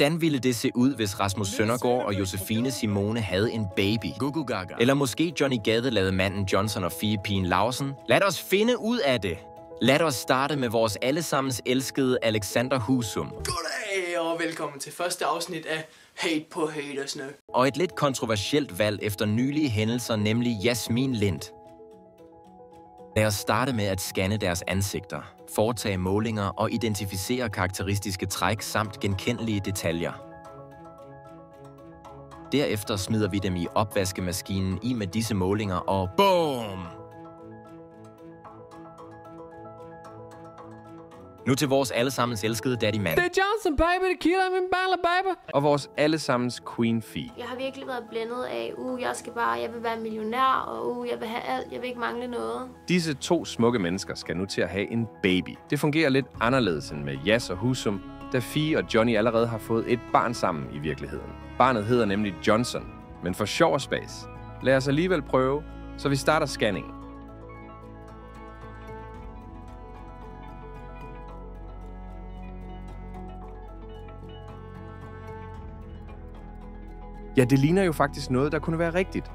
Hvordan ville det se ud, hvis Rasmus Søndergaard og Josefine Simone havde en baby? Eller måske Johnny Gade lavede manden Johnson og Fie Pien Lausen? Lad os finde ud af det. Lad os starte med vores allesammens elskede Alexander Husum. Goddag og velkommen til første afsnit af Hate på Hatersne. Og et lidt kontroversielt valg efter nylige hændelser, nemlig Jasmin Lind. Lad os starte med at scanne deres ansigter, foretage målinger og identificere karakteristiske træk samt genkendelige detaljer. Derefter smider vi dem i opvaskemaskinen i med disse målinger og BOOM! Nu til vores allesammens elskede daddy mand. Det er Johnson, baby, det kilder min baller, baby. Og vores allesammens Queen Fie. Jeg har virkelig været blændet af, jeg vil være millionær, og jeg vil have alt, jeg vil ikke mangle noget. Disse to smukke mennesker skal nu til at have en baby. Det fungerer lidt anderledes end med Jas og Husum, da Fie og Johnny allerede har fået et barn sammen i virkeligheden. Barnet hedder nemlig Johnson, men for sjov og spas. Lad os alligevel prøve, så vi starter scanningen. Ja, det ligner jo faktisk noget, der kunne være rigtigt.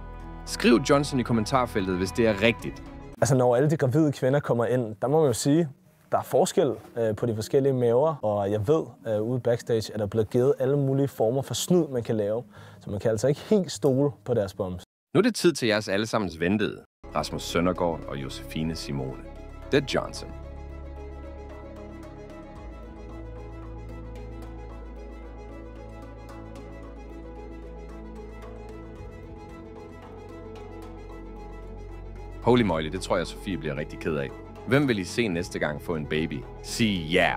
Skriv Johnson i kommentarfeltet, hvis det er rigtigt. Altså, når alle de gravide kvinder kommer ind, der må man jo sige, der er forskel på de forskellige maver. Og jeg ved, ude backstage, at der er blevet givet alle mulige former for snyd, man kan lave. Så man kan altså ikke helt stole på deres bums. Nu er det tid til jeres allesammens ventede. Rasmus Søndergaard og Josefine Simone. Det er Johnson. Holy moly, det tror jeg, Sofie bliver rigtig ked af. Hvem vil I se næste gang få en baby? Sig ja!